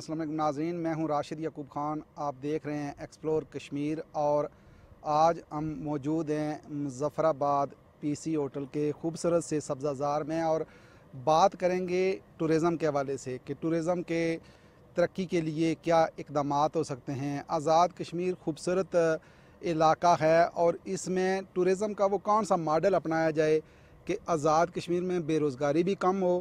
अस्सलाम वालेकुम नाज़रीन, मैं हूं राशिद याकूब ख़ान। आप देख रहे हैं एक्सप्लोर कश्मीर और आज हम मौजूद हैं मुज़फ़्फ़राबाद पीसी होटल के खूबसूरत से सब्ज़ाज़ार में और बात करेंगे टूरिज़म के हवाले से कि टूरिज़म के तरक्की के लिए क्या इक़दामात हो सकते हैं। आज़ाद कश्मीर खूबसूरत इलाका है और इसमें टूरिज़म का वो कौन सा मॉडल अपनाया जाए कि आज़ाद कश्मीर में बेरोज़गारी भी कम हो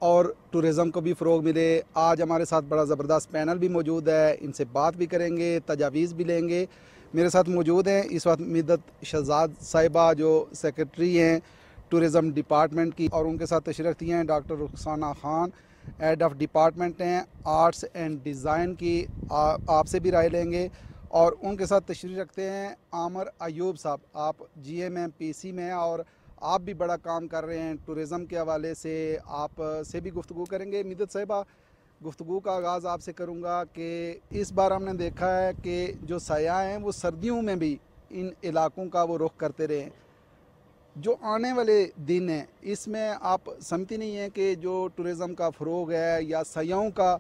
और टूरिज़म को भी फ़रोग मिले। आज हमारे साथ बड़ा ज़बरदस्त पैनल भी मौजूद है, इनसे बात भी करेंगे, तजावीज़ भी लेंगे। मेरे साथ मौजूद हैं इस वक्त मिद्दत शहजाद साहिबा जो सेक्रेटरी हैं टूरिज़म डिपार्टमेंट की, और उनके साथ तशरीफ़ रखती हैं doctor Rukhsana Khan, head of department हैं आर्ट्स एंड डिज़ाइन की। आपसे भी राय लेंगे। और उनके साथ तशरीफ़ रखते हैं आमर अयूब साहब, आप GM PC में और आप भी बड़ा काम कर रहे हैं टूरिज़म के हवाले से, आप से भी गुफ्तगू करेंगे। मिद्दत साहिबा, गुफ्तगू का आगाज़ आपसे करूँगा कि इस बार हमने देखा है कि जो सयाह हैं वो सर्दियों में भी इन इलाकों का वो रुख करते रहे। जो आने वाले दिन हैं इसमें आप समझती नहीं हैं कि जो टूरिज़म का फ़रोग है या सयाहों का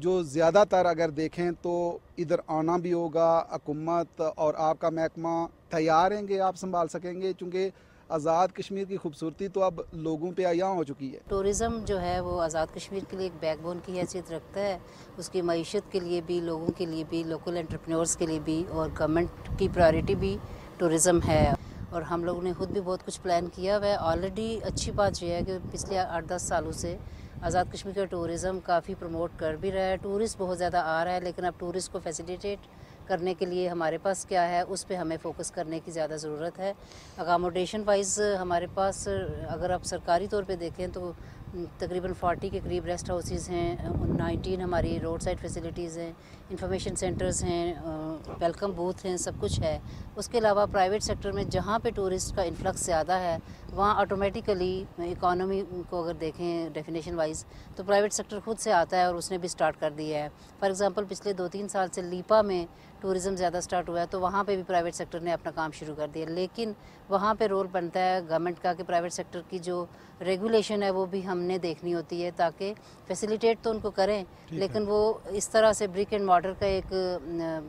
जो ज़्यादातर अगर देखें तो इधर आना भी होगा, हुकूमत और आपका महकमा तैयार हैं कि आप संभाल सकेंगे, चूँकि आज़ाद कश्मीर की खूबसूरती तो अब लोगों पे आया हो चुकी है। टूरिज़म जो है वो आज़ाद कश्मीर के लिए एक बैकबोन की हैसियत रखता है। उसकी मईशत के लिए भी, लोगों के लिए भी, लोकल एंटरप्रेन्योर्स के लिए भी, और गवर्नमेंट की प्रायोरिटी भी टूरिज़म है। और हम लोगों ने खुद भी बहुत कुछ प्लान किया हुआ है ऑलरेडी। अच्छी बात यह है कि पिछले 8-10 सालों से आज़ाद कश्मीर का टूरिज़म काफ़ी प्रमोट कर भी रहा है। टूरिस्ट बहुत ज़्यादा आ रहा है, लेकिन अब टूरिस्ट को फैसिलिटेट करने के लिए हमारे पास क्या है, उस पे हमें फ़ोकस करने की ज़्यादा ज़रूरत है। अकामोडेशन वाइज हमारे पास अगर आप सरकारी तौर पे देखें तो तकरीबन 40 के करीब रेस्ट हाउसेज़ हैं, 19 हमारी रोड साइड फैसिलिटीज़ हैं, इंफॉर्मेशन सेंटर्स हैं, वेलकम बूथ हैं, सब कुछ है। उसके अलावा प्राइवेट सेक्टर में जहाँ पे टूरिस्ट का इन्फ्लक्स ज़्यादा है वहाँ ऑटोमेटिकली इकॉनमी को अगर देखें डेफिनेशन वाइज तो प्राइवेट सेक्टर खुद से आता है और उसने भी स्टार्ट कर दिया है। फॉर एग्ज़ाम्पल पिछले 2-3 साल से लीपा में टूरिज़म ज़्यादा स्टार्ट हुआ है, तो वहाँ पे भी प्राइवेट सेक्टर ने अपना काम शुरू कर दिया। लेकिन वहाँ पे रोल बनता है गवर्नमेंट का कि प्राइवेट सेक्टर की जो रेगुलेशन है वो भी हमने देखनी होती है, ताकि फैसिलिटेट तो उनको करें लेकिन वो इस तरह से ब्रिक एंड मॉर्टर का एक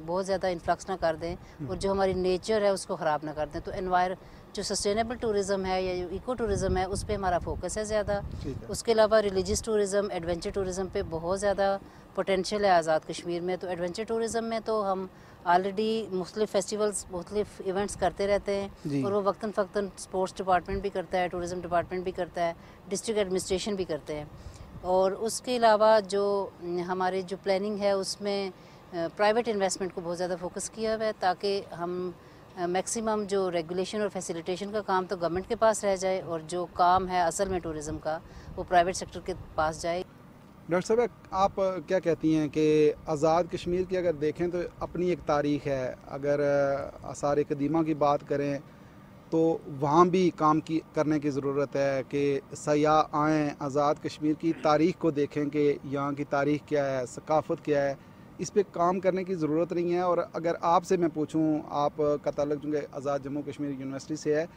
बहुत ज़्यादा इन्फ्लक्स ना कर दें और जो हमारी नेचर है उसको ख़राब ना कर दें। तो जो सस्टेनेबल टूरिज़म है या इको टूरिज़म है उस पर हमारा फोकस है ज़्यादा। उसके अलावा रिलीजियस टूरिज़म, एडवेंचर टूरिज़म पे बहुत ज़्यादा पोटेंशियल है आज़ाद कश्मीर में। तो एडवेंचर टूरिज़म में तो हम ऑलरेडी मुख्तलिफ़ फेस्टिवल्स, मुख्तलिफ़ इवेंट्स करते रहते हैं और वो वक्तन फ़क्तन स्पोर्ट्स डिपार्टमेंट भी करता है, टूरिज़म डिपार्टमेंट भी करता है, डिस्ट्रिक्ट एडमिनिस्ट्रेशन भी करते हैं। और उसके अलावा जो हमारे जो प्लानिंग है उसमें प्राइवेट इन्वेस्टमेंट को बहुत ज़्यादा फोकस किया हुआ है, ताकि हम मैक्सिमम जो रेगुलेशन और फैसिलिटेशन का काम तो गवर्नमेंट के पास रह जाए और जो काम है असल में टूरिज़म का वो प्राइवेट सेक्टर के पास जाए। डॉक्टर साहब, आप क्या कहती हैं कि आज़ाद कश्मीर की अगर देखें तो अपनी एक तारीख़ है। अगर आसार कदीमा की बात करें तो वहाँ भी काम की करने की ज़रूरत है कि सयाह आएँ, आज़ाद कश्मीर की तारीख़ को देखें कि यहाँ की तारीख़ क्या है, सकाफ़त क्या है, इस पे काम करने की ज़रूरत नहीं है। और अगर आपसे मैं पूछूँ, आप का ताल्लुक़ चूँकि आज़ाद जम्मू कश्मीर यूनिवर्सिटी से है,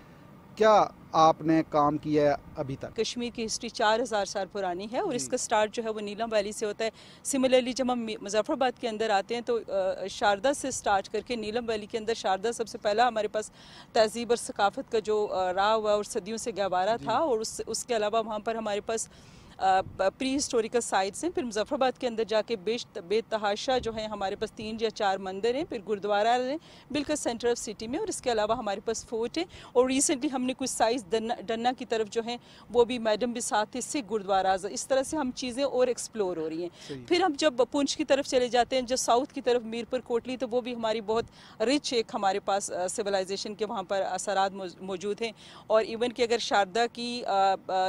क्या आपने काम किया है अभी तक? कश्मीर की हिस्ट्री 4000 साल पुरानी है और इसका स्टार्ट जो है वो नीलम वैली से होता है। सिमिलरली जब हम मुजफ्फराबाद के अंदर आते हैं तो शारदा से स्टार्ट करके नीलम वैली के अंदर शारदा सबसे पहला हमारे पास तहजीब और सकाफ़त का जो रहा हुआ और सदियों से गहवारा था। और उसके अलावा वहाँ पर हमारे पास प्री हिस्टोरिकल साइट्स हैं। फिर मुजफ्फराबाद के अंदर जाके बेतहाशा जो है हमारे पास 3 या 4 मंदिर हैं, फिर गुरुद्वारा है बिल्कुल सेंटर ऑफ सिटी में, और इसके अलावा हमारे पास फोर्ट है। और रिसेंटली हमने कुछ साइट्स डन्ना की तरफ जो हैं वो भी मैडम भी साथ थे, सिख गुरुद्वारा। इस तरह से हम चीज़ें और एक्सप्लोर हो रही हैं। फिर हम जब पुंछ की तरफ चले जाते हैं, जो साउथ की तरफ मीरपुर कोटली, तो वो भी हमारी बहुत रिच एक हमारे पास सिविलाइजेशन के वहाँ पर असरात मौजूद हैं। और इवन कि अगर शारदा की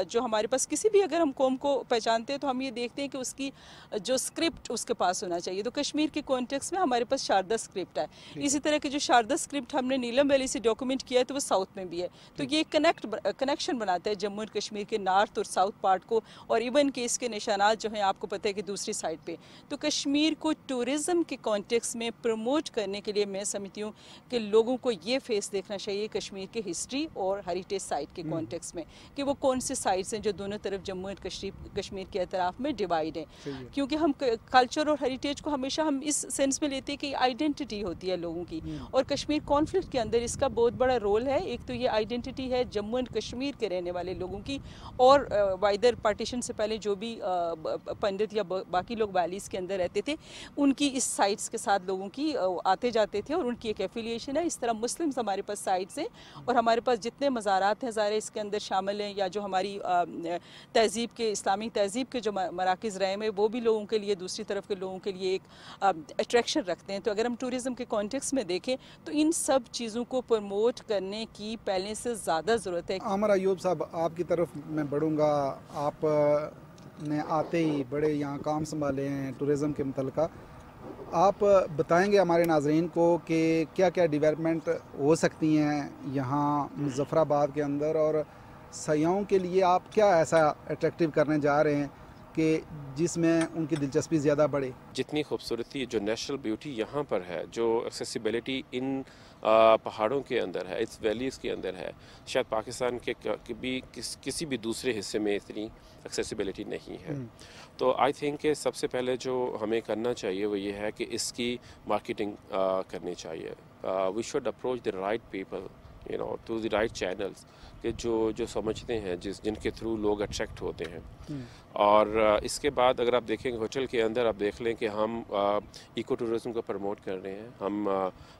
जो हमारे पास किसी भी अगर हम कौम को पहचानते हैं तो हम ये देखते हैं कि उसकी जो स्क्रिप्ट उसके पास होना चाहिए। तो कश्मीर के कॉन्टेक्स्ट में हमारे पास शारदा स्क्रिप्ट है। इसी तरह के जो शारदा स्क्रिप्ट हमने नीलम वैली से डॉक्यूमेंट किया है तो वो साउथ में भी है। तो ये कनेक्शन बनाता है जम्मू एंड कश्मीर के नॉर्थ और साउथ पार्ट को। और इवन के इसके निशानात जो हैं आपको पता है कि दूसरी साइड पे। तो कश्मीर को टूरिज़म के कॉन्टेक्स्ट में प्रमोट करने के लिए मैं समझती हूँ कि लोगों को ये फेस देखना चाहिए कश्मीर के हिस्ट्री और हेरिटेज साइट के कॉन्टेक्स्ट में, कि वो कौन से साइट्स हैं जो दोनों तरफ जम्मू एंड कश्मीर कश्मीर के एतराफ़ में डिवाइड है, क्योंकि हम कल्चर और हेरिटेज को हमेशा हम इस सेंस में लेते हैं कि आइडेंटिटी होती है लोगों की, और कश्मीर कॉन्फ्लिक्ट के अंदर इसका बहुत बड़ा रोल है। एक तो ये आइडेंटिटी है जम्मू एंड कश्मीर के रहने वाले लोगों की, और वाइदर पार्टीशन से पहले जो भी पंडित या बाकी लोग वैलीज़ के अंदर रहते थे उनकी इस साइट्स के साथ लोगों की आते जाते थे और उनकी एक एफिलिएशन है। इस तरह मुस्लिम्स हमारे पास साइट्स हैं, और हमारे पास जितने मज़ारात हैं ज़ाहिर इसके अंदर शामिल हैं, या जो हमारी तहज़ीब के इस्लामी तहज़ीब के जो मराकिज़ रहे हैं वो भी लोगों के लिए, दूसरी तरफ के लोगों के लिए एक अट्रैक्शन रखते हैं। तो अगर हम टूरिज़म के कॉन्टेक्स्ट में देखें तो इन सब चीज़ों को प्रमोट करने की पहले से ज़्यादा ज़रूरत है। आमिर अयूब साहब, आपकी तरफ मैं बढ़ूँगा। आप ने आते ही बड़े यहाँ काम संभाले हैं टूरिज़म के मुतल्लिक़, आप बताएंगे हमारे नाज़रीन को कि क्या क्या डेवलपमेंट हो सकती हैं यहाँ मुज़फ़्फ़राबाद के अंदर, और सयाहों के लिए आप क्या ऐसा अट्रैक्टिव करने जा रहे हैं कि जिसमें उनकी दिलचस्पी ज़्यादा बढ़े? जितनी खूबसूरती, जो नेचुरल ब्यूटी यहाँ पर है, जो एक्सेसिबिलिटी इन पहाड़ों के अंदर है, इस वैलीज़ के अंदर है, शायद पाकिस्तान के किसी भी दूसरे हिस्से में इतनी एक्सेसिबिलिटी नहीं है। तो आई थिंक कि सबसे पहले जो हमें करना चाहिए वो ये है कि इसकी मार्केटिंग करनी चाहिए। We should approach the right people, you know, to the right channels, कि जो समझते हैं, जिनके थ्रू लोग अट्रैक्ट होते हैं। और इसके बाद अगर आप देखेंगे होटल के अंदर, आप देख लें कि हम इको टूरिज़म को प्रमोट कर रहे हैं। हम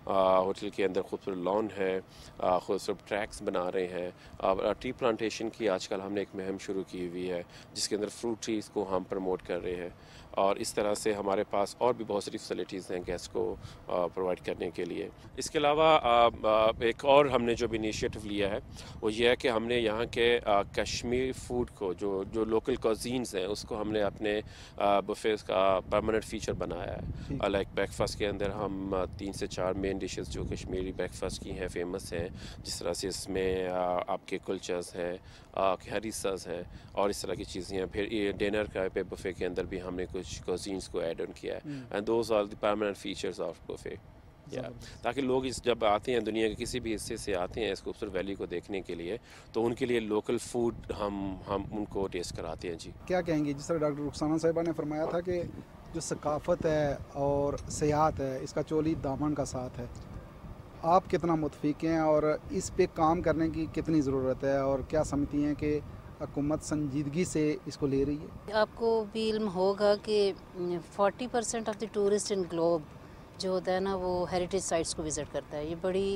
होटल के अंदर खूबसूरत लॉन है, खूबसूरत ट्रैक्स बना रहे हैं। ट्री प्लांटेशन की आजकल हमने एक मुहिम शुरू की हुई है जिसके अंदर फ्रूट ट्रीज़ को हम प्रमोट कर रहे हैं, और इस तरह से हमारे पास और भी बहुत सारी फैसिलिटीज़ हैं गेस्ट को प्रोवाइड करने के लिए। इसके अलावा एक और हमने जो भी इनिशिएटिव लिया है वो ये है कि हमने यहाँ के कश्मीर फूड को, जो लोकल कज़ीन्स हैं, उसको हमने अपने बुफेस का परमानेंट फ़ीचर बनाया है। लाइक ब्रेकफास्ट के अंदर हम 3 से 4 मेन डिशेस जो कश्मीरी ब्रेकफास्ट की हैं फेमस हैं, जिस तरह से इसमें आपके कुलचस हैं, हरीसास हैं और इस तरह की चीज़ें हैं। फिर डिनर का पे बुफे के अंदर भी हमने कुछ कज़ीन्स को ऐड ऑन किया है, and those are the permanent features of buffet, ताकि लोग जब आते हैं, दुनिया के किसी भी हिस्से से आते हैं इस खूबसूरत वैली को देखने के लिए, तो उनके लिए लोकल फूड हम उनको टेस्ट कराते हैं। जी, क्या कहेंगे? जिस तरह डॉक्टर रुखसाना साहिबा ने फरमाया था कि जो सकाफ़त है और सियाहत है, इसका चोली दामन का साथ है, आप कितना मुतफिक हैं और इस पे काम करने की कितनी ज़रूरत है, और क्या समझती हैं कि हुकूमत संजीदगी से इसको ले रही है? आपको भी इल्म होगा कि 40% of the tourist in globe जो होता है ना, वो हेरिटेज साइट्स को विज़िट करता है। ये बड़ी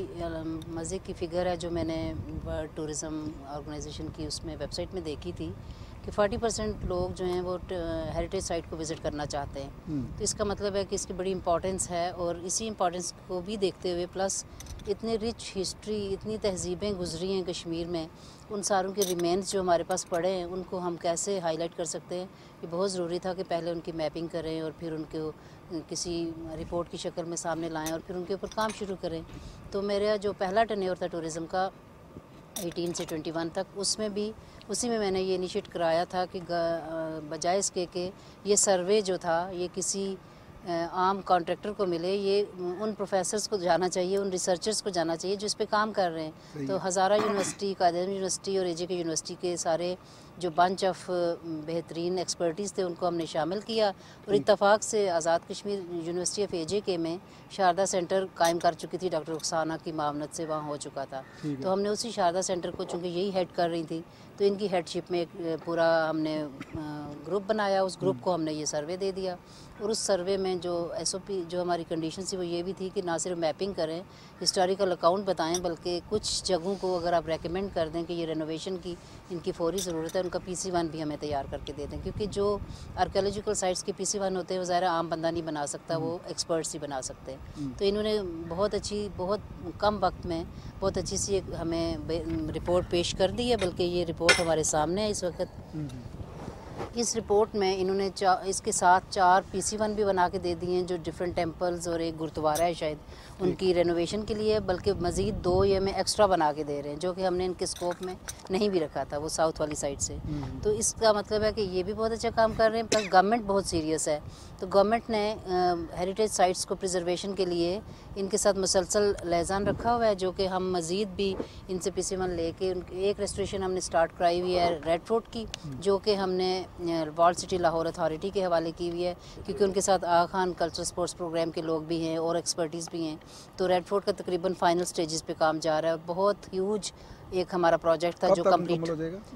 मज़े की फ़िगर है जो मैंने वर्ल्ड टूरिज़म ऑर्गेनाइजेशन की उसमें वेबसाइट में देखी थी कि 40% लोग जो हैं वो हेरिटेज साइट को विज़िट करना चाहते हैं। तो इसका मतलब है कि इसकी बड़ी इंपॉर्टेंस है, और इसी इंपॉर्टेंस को भी देखते हुए प्लस इतनी रिच हिस्ट्री, इतनी तहज़ीबें गुजरी हैं कश्मीर में, उन सारों के रिमेन्स जो हमारे पास पड़े हैं उनको हम कैसे हाईलाइट कर सकते हैं, ये बहुत ज़रूरी था कि पहले उनकी मैपिंग करें और फिर उनको किसी रिपोर्ट की शक्ल में सामने लाएं और फिर उनके ऊपर काम शुरू करें। तो मेरा जो पहला टेन्योर था टूरिज़म का 18 से 21 तक, उसी में मैंने ये इनिशिएट कराया था कि बजाय इसके कि ये सर्वे जो था ये किसी आम कॉन्ट्रैक्टर को मिले, ये उन प्रोफेसर्स को जाना चाहिए, उन रिसर्चर्स को जाना चाहिए जो इस पे काम कर रहे हैं। तो हज़ारा यूनिवर्सिटी, कायद यूनिवर्सिटी और AJK यूनिवर्सिटी के सारे जो बंच ऑफ बेहतरीन एक्सपर्टीज़ थे उनको हमने शामिल किया, और इत्तफाक से Azad Kashmir university of AJK में शारदा सेंटर कायम कर चुकी थी, डॉक्टर रुखसाना की मामनत से वहाँ हो चुका था। तो हमने उसी शारदा सेंटर को, चूँकि यही हेड कर रही थी, तो इनकी हेडशिप में एक पूरा हमने ग्रुप बनाया, उस ग्रुप को हमने ये सर्वे दे दिया, और उस सर्वे में जो SOP जो हमारी कंडीशन थी वो ये भी थी कि ना सिर्फ मैपिंग करें, हिस्टोरिकल अकाउंट बताएं, बल्कि कुछ जगहों को अगर आप रेकमेंड कर दें कि ये रेनोवेशन की इनकी फौरी ज़रूरत है, उनका PC1 भी हमें तैयार करके दे दें, क्योंकि जो आर्कियोलॉजिकल साइट्स के PC1 होते हैं वो ज़ाहिर आम बंदा नहीं बना सकता, वो एक्सपर्ट्स ही बना सकते हैं। तो इन्होंने बहुत कम वक्त में बहुत अच्छी सी हमें रिपोर्ट पेश कर दी है, बल्कि ये रिपोर्ट हमारे सामने है इस वक्त। इस रिपोर्ट में इन्होंने इसके साथ 4 PC1 भी बना के दे दिए हैं, जो डिफरेंट टेंपल्स और एक गुरुद्वारा है शायद, उनकी रेनोवेशन के लिए, बल्कि मज़ीद 2 ये में एक्स्ट्रा बना के दे रहे हैं, जो कि हमने इनके स्कोप में नहीं भी रखा था, वो साउथ वाली साइड से। तो इसका मतलब है कि ये भी बहुत अच्छा काम कर रहे हैं, प्लस गवर्नमेंट बहुत सीरियस है। तो गवर्नमेंट ने हेरिटेज साइट्स को प्रिजर्वेशन के लिए इनके साथ मुसलसल लिहाज़ान रखा हुआ है, जो कि हम मज़ीद भी इनसे PC1 लेके एक रेस्टोरेशन हमने स्टार्ट कराई हुई है रेड फोर्ट की, जो कि हमने हमने वॉल सिटी लाहौर अथॉरिटी के हवाले की हुई है, क्योंकि उनके साथ आगा खान कल्चरल स्पोर्ट्स प्रोग्राम के लोग भी हैं और एक्सपर्टीज़ भी हैं। तो रेड फोर्ट का तकरीबन फाइनल स्टेजेस पे काम जा रहा है। बहुत ह्यूज एक हमारा प्रोजेक्ट था जो कंप्लीट,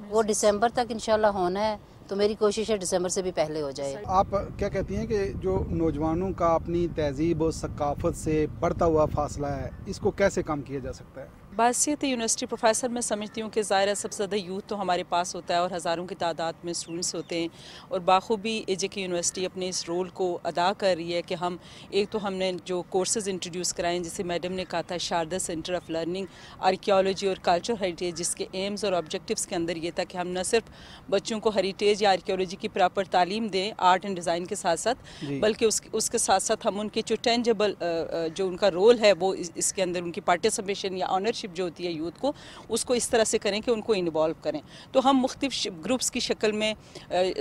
वो दिसंबर तक इंशाल्लाह होना है। तो मेरी कोशिश है दिसंबर से भी पहले हो जाए। आप क्या कहती हैं कि जो नौजवानों का अपनी तहजीब और सकाफत से बढ़ता हुआ फासला है, इसको कैसे कम किया जा सकता है? बासियत यूनिवर्सिटी प्रोफेसर मैं समझती हूँ कि ज़ाहिर है सबसे ज़्यादा यूथ तो हमारे पास होता है और हज़ारों की तादाद में स्टूडेंट्स होते हैं, और बाखूबी AJK यूनिवर्सिटी अपने इस रोल को अदा कर रही है कि हम एक तो हमने जो कोर्सेज़ इंट्रोड्यूस कराएं, जैसे मैडम ने कहा था Sharada centre of learning archaeology और कल्चर हेरिटेज, जिसके एम्स और ऑब्जेक्टिव्स के अंदर ये था कि हम न सिर्फ बच्चों को हेरिटेज या आर्कियोलॉजी की प्रॉपर तालीम दें आर्ट एंड डिज़ाइन के साथ साथ, बल्कि उसके साथ साथ हम उनके जो टेंजेबल जो उनका रोल है वो इसके अंदर उनकी पार्टिसिपेशन या ऑनरशिप जो होती है यूथ को, उसको इस तरह से करें कि उनको इन्वॉल्व करें। तो हम मुख्तलिफ ग्रुप्स की शक्ल में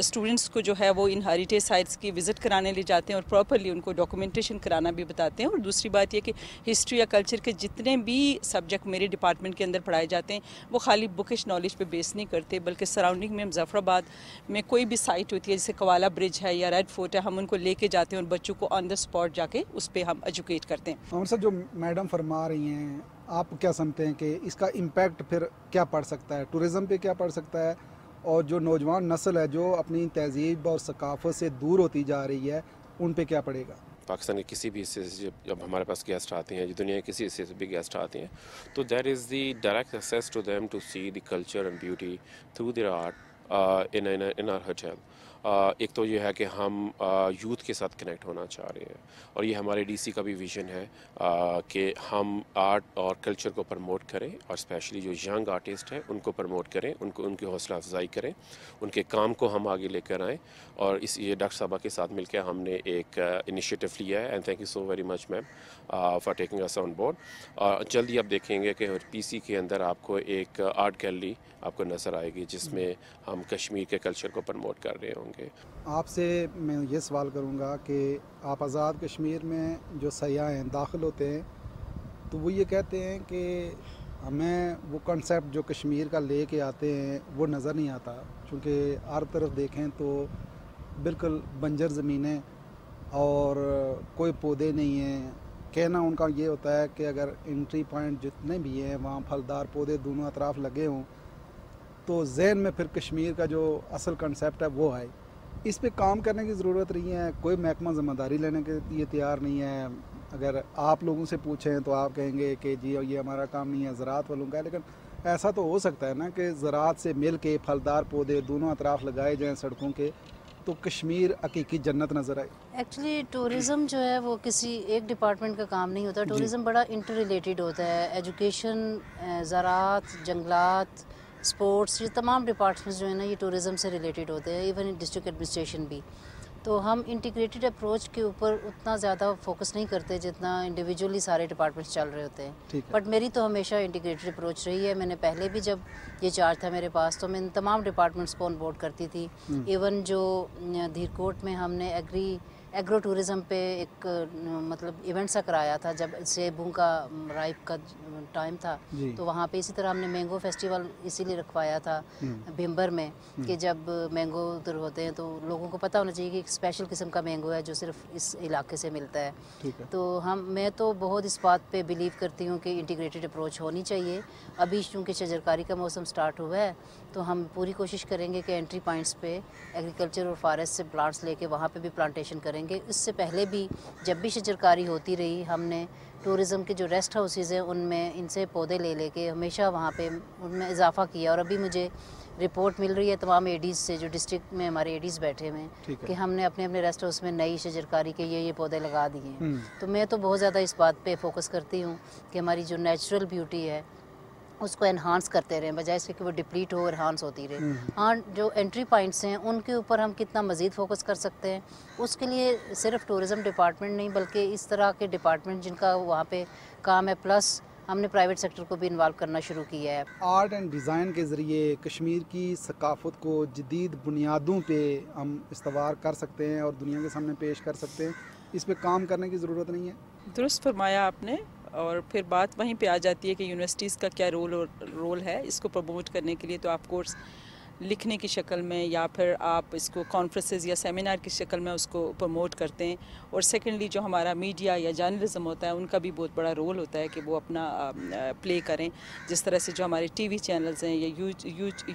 स्टूडेंट्स को जो है वो इन हेरिटेज साइट्स की विज़िट कराने ले जाते हैं और प्रॉपरली उनको डॉक्यूमेंटेशन कराना भी बताते हैं। और दूसरी बात यह कि हिस्ट्री या कल्चर के जितने भी सब्जेक्ट मेरे डिपार्टमेंट के अंदर पढ़ाए जाते हैं वो खाली बुकिश नॉलेज पे बेस नहीं करते, बल्कि सराउंडिंग में मुजफ्फराबाद में कोई भी साइट होती है, जैसे कवाला ब्रिज है या रेड फोर्ट है, हम उनको लेके जाते हैं और बच्चों को ऑन द स्पॉट जाके उस पर हम एजुकेट करते हैं। और सर, जो मैडम फरमा रही हैं, आप क्या समझते हैं कि इसका इम्पैक्ट फिर क्या पड़ सकता है, टूरिज़म पे क्या पड़ सकता है, और जो नौजवान नस्ल है जो अपनी तहजीब और सकाफत से दूर होती जा रही है, उन पे क्या पड़ेगा? पाकिस्तान के किसी भी हिस्से से जब हमारे पास गेस्ट आते हैं, दुनिया के किसी हिस्से से भी गेस्ट आते हैं, तो that is the direct access to them to see the culture and beauty through their art in our hotel. एक तो ये है कि हम यूथ के साथ कनेक्ट होना चाह रहे हैं, और ये हमारे DC का भी विज़न है कि हम आर्ट और कल्चर को प्रमोट करें, और स्पेशली जो यंग आर्टिस्ट हैं उनको प्रमोट करें, उनकी हौसला अफजाई करें, उनके काम को हम आगे लेकर आएँ। और ये डॉक्टर साहबा के साथ मिलकर हमने एक इनिशिएटिव लिया है, and thank you so very much ma'am for taking us on board. जल्दी आप देखेंगे कि PC के अंदर आपको एक आर्ट गैलरी आपको नज़र आएगी जिसमें हम कश्मीर के कल्चर को प्रमोट कर रहे होंगे। आपसे मैं ये सवाल करूँगा कि आप आज़ाद कश्मीर में जो सयाह हैं दाखिल होते हैं, तो वो ये कहते हैं कि हमें वो कॉन्सेप्ट जो कश्मीर का ले के आते हैं वो नज़र नहीं आता, क्योंकि हर तरफ देखें तो बिल्कुल बंजर ज़मीनें और कोई पौधे नहीं हैं। कहना उनका ये होता है कि अगर एंट्री पॉइंट जितने भी हैं वहाँ फलदार पौधे दोनों अतराफ लगे हों, तो जहन में फिर कश्मीर का जो असल कंसेप्ट है वो आए। इस पे काम करने की ज़रूरत नहीं है, कोई महकमा ज़िम्मेदारी लेने के लिए तैयार नहीं है। अगर आप लोगों से पूछें तो आप कहेंगे कि जी ये हमारा काम नहीं है, ज़राअत वालों का है। लेकिन ऐसा तो हो सकता है ना कि ज़राअत से मिल के फलदार पौधे दोनों अतराफ लगाए जाएँ सड़कों के, तो कश्मीर हकीकी जन्नत नज़र आए। एक्चुअली टूरिज़म जो है वो किसी एक डिपार्टमेंट का काम नहीं होता। टूरिज़म बड़ा इंटर रिलेटेड होता है। एजुकेशन, ज़राअत, जंगलात, स्पोर्ट्स, ये तमाम डिपार्टमेंट्स जो है ना ये टूरिज़म से रिलेटेड होते हैं, इवन डिस्ट्रिक्ट एडमिनिस्ट्रेशन भी। तो हम इंटीग्रेटेड अप्रोच के ऊपर उतना ज़्यादा फोकस नहीं करते जितना इंडिविजुअली सारे डिपार्टमेंट्स चल रहे होते हैं। बट मेरी तो हमेशा इंटीग्रेटेड अप्रोच रही है। मैंने पहले भी जब ये चार्ज था मेरे पास तो मैं तमाम डिपार्टमेंट्स को ऑन बोर्ड करती थी। इवन जो धीरकोट में हमने एग्रो टूरिज़म पे एक मतलब इवेंट सा कराया था जब सेबों का राइप का टाइम था, तो वहाँ पे इसी तरह हमने मैंगो फेस्टिवल इसीलिए रखवाया था भिम्बर में कि जब मैंगो उधर होते हैं तो लोगों को पता होना चाहिए कि एक स्पेशल किस्म का मैंगो है जो सिर्फ इस इलाके से मिलता है। तो मैं तो बहुत इस बात पे बिलीव करती हूँ कि इंटीग्रेटेड अप्रोच होनी चाहिए। अभी चूँकि शजरकारी का मौसम स्टार्ट हुआ है तो हम पूरी कोशिश करेंगे कि एंट्री पॉइंट्स पे एग्रीकल्चर और फॉरेस्ट से प्लांट्स लेके वहाँ पे भी प्लांटेशन करेंगे। इससे पहले भी जब भी शजरकारी होती रही हमने टूरिज़म के जो रेस्ट हाउसेज़ हैं उनमें इनसे पौधे ले लेके हमेशा वहाँ पे उनमें इजाफ़ा किया। और अभी मुझे रिपोर्ट मिल रही है तमाम एडीज़ से जो डिस्ट्रिक्ट में हमारे एडीज़ बैठे हुए हैं कि हमने अपने अपने रेस्ट हाउस में नई शजरकारी के ये पौधे लगा दिए हैं। तो मैं तो बहुत ज़्यादा इस बात पे फोकस करती हूँ कि हमारी जो नेचुरल ब्यूटी है उसको एनहांस करते रहें, बजाय इसके कि वो डिप्लीट हो, एनहांस होती रहे। हाँ, जो एंट्री पॉइंट्स हैं उनके ऊपर हम कितना मज़ीद फोकस कर सकते हैं, उसके लिए सिर्फ टूरिज़म डिपार्टमेंट नहीं बल्कि इस तरह के डिपार्टमेंट जिनका वहाँ पे काम है, प्लस हमने प्राइवेट सेक्टर को भी इन्वॉल्व करना शुरू किया है। आर्ट एंड डिज़ाइन के ज़रिए कश्मीर की सकाफ़त को जदीद बुनियादों पे हम इस्तवार कर सकते हैं और दुनिया के सामने पेश कर सकते हैं। इस पे काम करने की ज़रूरत नहीं है। दुरुस्त फरमाया आपने। और फिर बात वहीं पे आ जाती है कि यूनिवर्सिटीज़ का क्या रोल है इसको प्रमोट करने के लिए। तो ऑफ कोर्स लिखने की शक्ल में या फिर आप इसको कॉन्फ्रेंसेस या सेमिनार की शक्ल में उसको प्रमोट करते हैं। और सेकेंडली जो हमारा मीडिया या जर्नलिज्म होता है उनका भी बहुत बड़ा रोल होता है कि वो अपना प्ले करें। जिस तरह से जो हमारे टीवी चैनल्स हैं या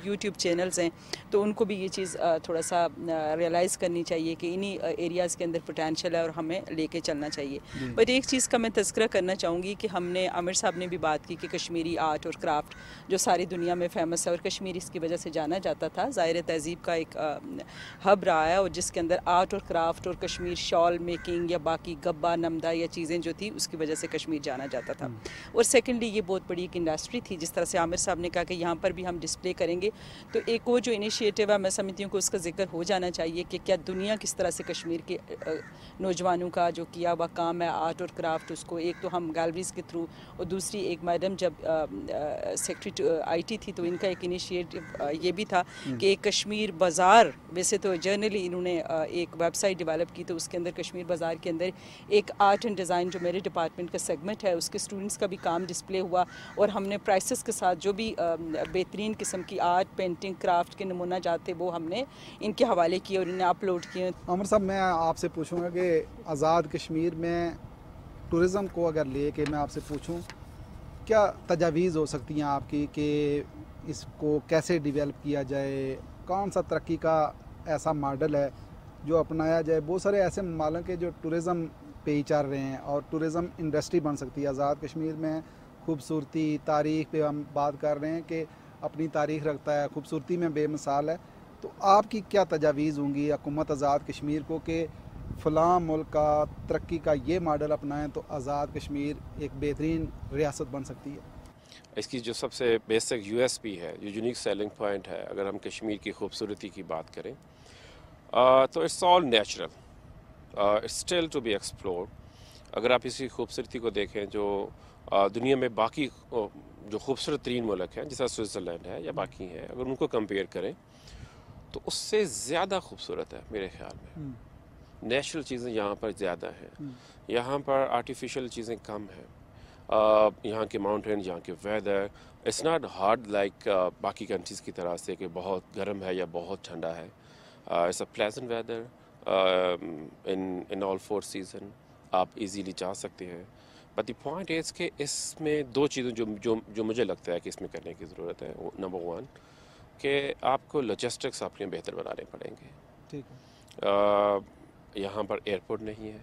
यूट्यूब चैनल्स हैं, तो उनको भी ये चीज़ थोड़ा सा रियलाइज़ करनी चाहिए कि इन्हीं एरियाज़ के अंदर पोटेंशियल है और हमें लेके चलना चाहिए। बट एक चीज़ का मैं तज़किरा करना चाहूँगी कि हमने आमिर साहब ने भी बात की कि कश्मीरी आर्ट और क्राफ्ट जो सारी दुनिया में फ़ेमस है और कश्मीर इसकी वजह से जाना जाता था, ज़ाहिर तहज़ीब का एक हब रहा है और जिसके अंदर आर्ट और क्राफ्ट और कश्मीर शॉल मेकिंग या बाकी गब्बा नमदा या चीज़ें जो थी उसकी वजह से कश्मीर जाना जाता था। और सेकेंडली ये बहुत बड़ी एक इंडस्ट्री थी। जिस तरह से आमिर साहब ने कहा कि यहाँ पर भी हम डिस्प्ले करेंगे, तो एक वो जो इनिशिएटिव है मैं समझती हूँ कि उसका जिक्र हो जाना चाहिए कि क्या दुनिया किस तरह से कश्मीर के नौजवानों का जो किया हुआ काम है आर्ट और क्राफ्ट, उसको एक तो हम गैलरीज़ के थ्रू और दूसरी एक मैडम जब सेक्रेटरी IT थी तो इनका एक इनिशिएटिव ये भी था कि एक कश्मीर बाज़ार, वैसे तो जर्नली इन्होंने एक वेबसाइट डेवलप की तो उसके अंदर कश्मीर बाज़ार के अंदर एक आर्ट एंड डिज़ाइन जो मेरे डिपार्टमेंट का सेगमेंट है उसके स्टूडेंट्स का भी काम डिस्प्ले हुआ और हमने प्राइसेस के साथ जो भी बेहतरीन किस्म की आर्ट पेंटिंग क्राफ्ट के नमूना जाते वो हमने इनके हवाले किए और इन्हें अपलोड किए। आमिर साहब, मैं आपसे पूछूंगा कि आज़ाद कश्मीर में टूरिज़म को अगर ले के मैं आपसे पूछूं, क्या तजावीज़ हो सकती हैं आपकी कि इसको कैसे डेवलप किया जाए? कौन सा तरक्की का ऐसा मॉडल है जो अपनाया जाए? बहुत सारे ऐसे ममालिक के जो टूरिज़म पे ही चल रहे हैं और टूरिज़म इंडस्ट्री बन सकती है। आज़ाद कश्मीर में खूबसूरती तारीख़ पे हम बात कर रहे हैं कि अपनी तारीख़ रखता है, खूबसूरती में बेमिसाल है। तो आपकी क्या तजावीज़ होंगी हुकूमत आज़ाद कश्मीर को कि फ़लाँ मुल्क का तरक्की का ये मॉडल अपनाएं तो आज़ाद कश्मीर एक बेहतरीन रियासत बन सकती है? इसकी जो सबसे बेसिक USP है, जो यूनिक सेलिंग पॉइंट है, अगर हम कश्मीर की खूबसूरती की बात करें तो it's all natural, it's still to be explored. अगर आप इसी खूबसूरती को देखें जो दुनिया में बाकी जो खूबसूरत तरीन मुल्क हैं जैसा स्विट्ज़रलैंड है या बाकी हैं, अगर उनको कंपेयर करें तो उससे ज़्यादा खूबसूरत है मेरे ख्याल में। नेचुरल चीज़ें यहाँ पर ज़्यादा हैं, यहाँ पर आर्टिफिशियल चीज़ें कम हैं। यहाँ के माउंटेन, यहाँ के weather, it's not hard like बाकी कंट्रीज़ की तरह से कि बहुत गर्म है या बहुत ठंडा है। It's a pleasant weather in all 4 season, आप इजीली जा सकते हैं। बट द पॉइंट इज़ कि इसमें 2 चीज़ें जो मुझे लगता है कि इसमें करने की ज़रूरत है। नंबर 1 कि आपको लॉजिस्टिक्स अपने बेहतर बनाने पड़ेंगे। ठीक है। यहाँ पर एयरपोर्ट नहीं है,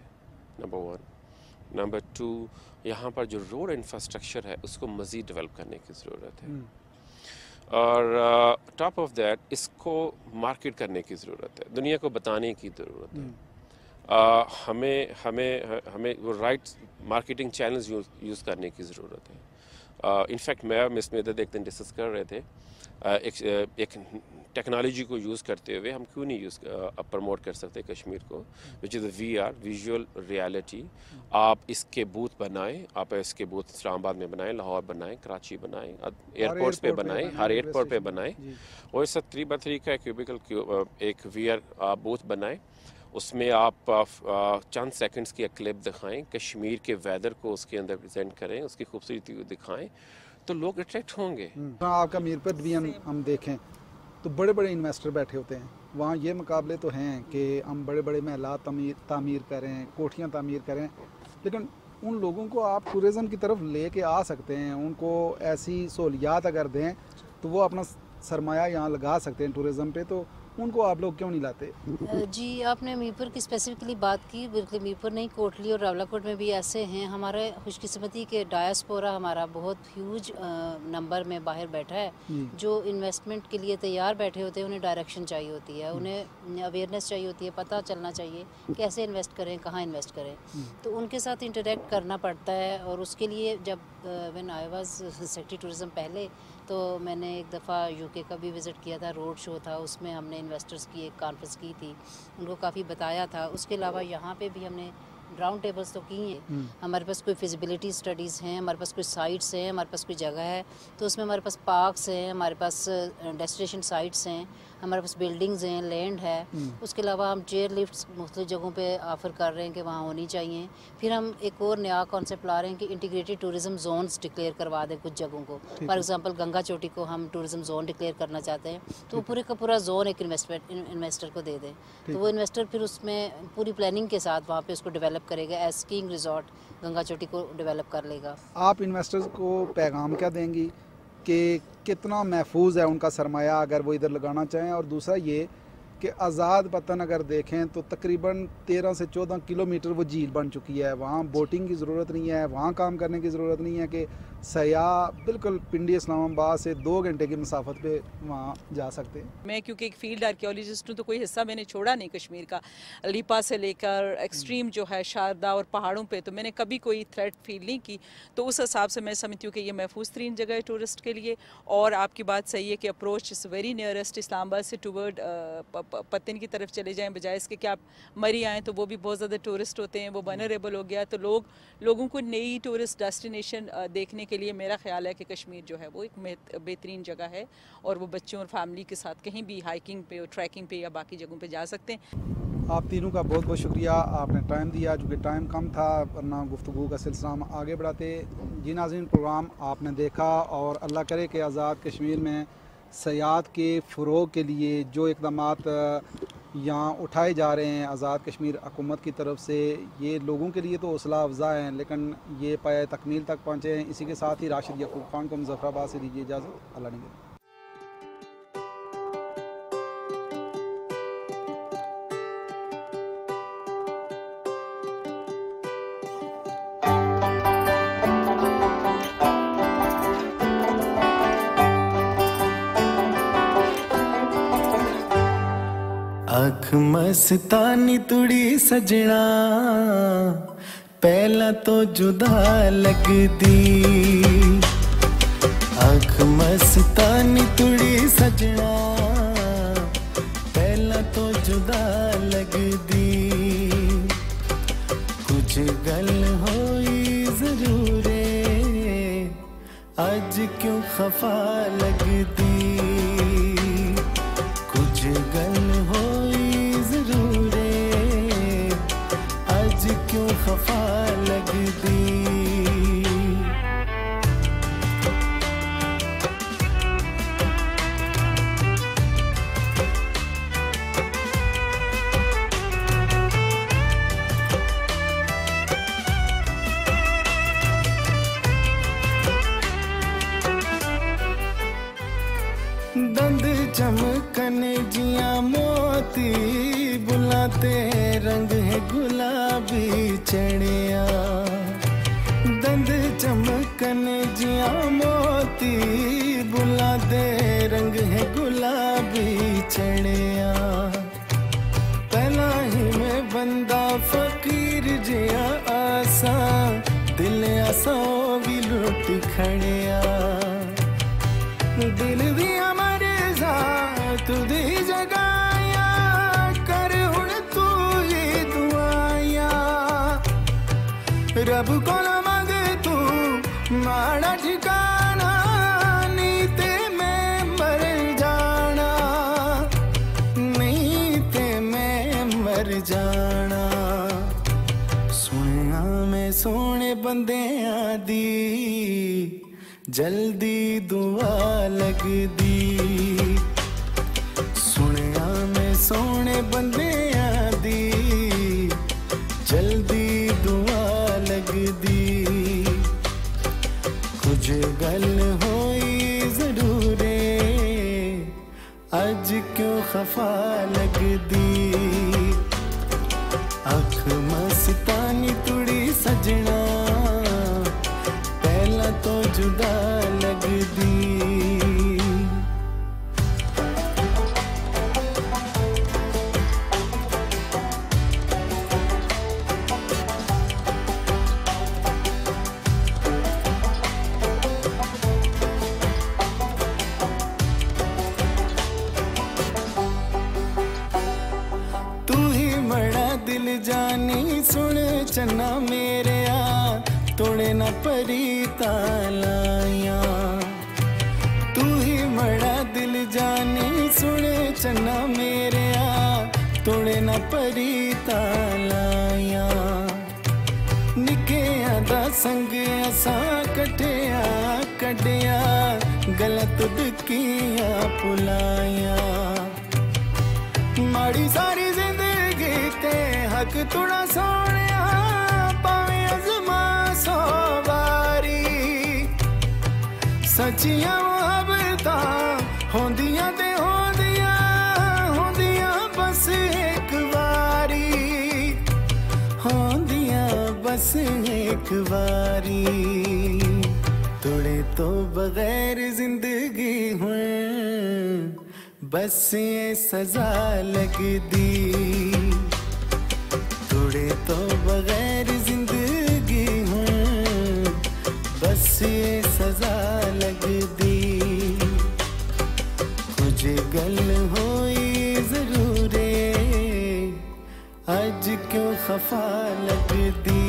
नंबर 1। नंबर 2, यहाँ पर जो रोड इंफ्रास्ट्रक्चर है उसको मज़ीद डेवलप करने की ज़रूरत है। और टॉप ऑफ दैट इसको मार्केट करने की ज़रूरत है, दुनिया को बताने की ज़रूरत है। हमें वो राइट मार्केटिंग चैनल्स यूज़ करने की ज़रूरत है। इनफैक्ट मैं मिस मेदद एक दिन डिस्कस कर रहे थे एक टेक्नोलॉजी को यूज़ करते हुए हम क्यों नहीं प्रमोट कर सकते कश्मीर को, which is VR, visual reality. आप इसके बूथ बनाएं, आप इसके बूथ इस्लामाबाद में बनाएं, लाहौर बनाएं, कराची बनाएं, एयरपोर्ट्स पे बनाएं, हर एयरपोर्ट पे बनाएं। और इस 3x3 का क्यूबिकल एक VR आप बूथ बनाएं, उसमें आप चंद सेकंड्स की क्लिप दिखाएं, कश्मीर के वेदर को उसके अंदर प्रेजेंट करें, उसकी खूबसूरती को दिखाएं, तो लोग अट्रैक्ट होंगे। आपका मीरपुर भी हम देखें तो बड़े बड़े इन्वेस्टर बैठे होते हैं, वहाँ ये मुकाबले तो हैं कि हम बड़े बड़े महलात तामीर करें, कोठियाँ तामीर करें, लेकिन उन लोगों को आप टूरिज़म की तरफ ले कर आ सकते हैं, उनको ऐसी सहूलियात अगर दें तो वो अपना सरमाया यहाँ लगा सकते हैं टूरिज़म पे, तो उनको आप लोग क्यों नहीं लाते? जी, आपने मीरपुर की स्पेसिफिकली बात की, बिल्कुल मीरपुर नहीं, कोटली और रावलाकोट में भी ऐसे हैं। हमारे खुशकिस्मती के डायस्पोरा हमारा बहुत ह्यूज नंबर में बाहर बैठा है, जो इन्वेस्टमेंट के लिए तैयार बैठे होते हैं। उन्हें डायरेक्शन चाहिए होती है, उन्हें अवेयरनेस चाहिए होती है, पता चलना चाहिए कैसे इन्वेस्ट करें, कहाँ इन्वेस्ट करें, तो उनके साथ इंटरेक्ट करना पड़ता है। और उसके लिए जब when I was secretary tourism पहले, तो मैंने एक दफ़ा UK का भी विज़िट किया था, रोड शो था, उसमें हमने इन्वेस्टर्स की एक कॉन्फ्रेंस की थी, उनको काफ़ी बताया था। उसके अलावा यहाँ पे भी हमने राउंड टेबल्स तो की हैं। हमारे पास कोई फिजिबिलिटी स्टडीज़ हैं, हमारे पास कोई साइट्स हैं, हमारे पास कोई जगह है तो उसमें हमारे पास पार्क्स हैं, हमारे पास डेस्टिनेशन साइट्स हैं, हमारे पास बिल्डिंग्स हैं, लैंड है। उसके अलावा हम चेयर लिफ्ट्स मुख्तलिफ जगहों पे ऑफ़र कर रहे हैं कि वहाँ होनी चाहिए। फिर हम एक और नया कॉन्सेप्ट ला रहे हैं कि इंटीग्रेटेड टूरिज़म जोन्स डिक्लेयर करवा दें कुछ जगहों को। फॉर एग्जांपल गंगा चोटी को हम टूरिज़म जोन डिक्लेयर करना चाहते हैं, तो वो पूरे का पूरा जोन एक इन्वेस्टर को दे दें, तो वो इन्वेस्टर फिर उसमें पूरी प्लानिंग के साथ वहाँ पे उसको डेवलप करेगा, एज स्कीइंग रिजॉर्ट गंगा चोटी को डेवलप कर लेगा। आप इन्वेस्टर्स को पैगाम क्या देंगी कि कितना महफूज है उनका सरमाया अगर वो इधर लगाना चाहें? और दूसरा ये कि आज़ाद वतन अगर देखें तो तकरीबन 13 से 14 किलोमीटर वो झील बन चुकी है, वहाँ बोटिंग की ज़रूरत नहीं है, वहाँ काम करने की ज़रूरत नहीं है कि सयाह बिल्कुल पिंडी इस्लामाबाद से 2 घंटे की मसाफत पे वहाँ जा सकते हैं। मैं क्योंकि एक फील्ड आर्कियोलॉजिस्ट हूँ तो कोई हिस्सा मैंने छोड़ा नहीं कश्मीर का, लीपा से लेकर एक्सट्रीम जो है शारदा और पहाड़ों पे, तो मैंने कभी कोई थ्रेट फील नहीं की। तो उस हिसाब से मैं समझती हूँ कि ये महफूज तरीन जगह है टूरिस्ट के लिए। और आपकी बात सही है कि approach is very nearest, Islamabad से टूवर्ड पत्तन की तरफ चले जाएँ, बजाय इसके कि आप मरी आएँ तो वो भी बहुत ज़्यादा टूरिस्ट होते हैं, वो वनरेबल हो गया। तो लोगों को नई टूरिस्ट डेस्टिनेशन देखने के लिए मेरा ख्याल है कि कश्मीर जो है वो एक बेहतरीन जगह है और वो बच्चों और फैमिली के साथ कहीं भी हाइकिंग पे और ट्रैकिंग पे या बाकी जगहों पे जा सकते हैं। आप तीनों का बहुत बहुत शुक्रिया, आपने टाइम दिया, चूँकि टाइम कम था वरना गुफ्तगू का सिलसिला हम आगे बढ़ाते। जी नाज़रीन, प्रोग्राम आपने देखा और अल्लाह करे कि आज़ाद कश्मीर में सयाहत के फ़रोग़ के लिए जो इक़दामात यहाँ उठाए जा रहे हैं आज़ाद कश्मीर हुकूमत की तरफ से, ये लोगों के लिए तो हौसला अफज़ा हैं, लेकिन ये पाए तकमील तक पहुँचे हैं। इसी के साथ ही राशिद याकूब खान को मुज़फ़्फ़राबाद से दीजिए इजाज़त। अल्लाह निगहबान। अख मस्तानी तुड़ी सजना पहला तो जुदा लगदी, अख मस्तानी तुड़ी सजना पहला तो जुदा लगदी, कुछ गल होई जरूर आज क्यों खफा लगदी, कुछ गल क्यों खफा लगदी। दंद चमकन जिया मोती बुलाते रंग है गुलाबी चढ़िया, दंद चमकन जिया मोती बुलाते रंग है गुलाबी चढ़िया, पहला ही में बंदा फकीर जिया आसा दिल आसा भी लुट खड़िया, दिल दिया मरे जा तुदी जगाया कर हुण तू ही दुआया, रब को न मंग तू माड़ा ठिकाना नहीं ते मैं मर जाना, नहीं ते मैं मर जाना, सुनिया मैं सोने बंदे दी जल्दी दुआ लगदी, सुनिया मैं सोने बंदे दी जल्दी दुआ लगदी, कुछ गल होई जरूर आज क्यों खफा लगदी, अख मस्तानी तुड़ी सजना पहला तो जुदा लगदी। दिल जानी सुन चन्ना मेरे आ तोड़े न परी तालाया, तू ही मड़ा दिल जानी सुन चन्ना तोड़े ना परी तालाया निकेया दा संग असां कटिया कटिया गलत दिकिया पुलाया माड़ी सारी जिंदगी ते हक तुड़ा सोनिया पावे अज़मा सौ बारी सच्चियां मुहब्बतां होंदियां ते होंदियां बस एक बारी होंदियां बस एक बारी तोड़े तो बगैर जिंदगी हुए बस ये सजा लगदी तोड़े तो बगैर जिंदगी हुए बस ये सजा लगदी कुछ गल होई जरूर आज क्यों खफा लगदी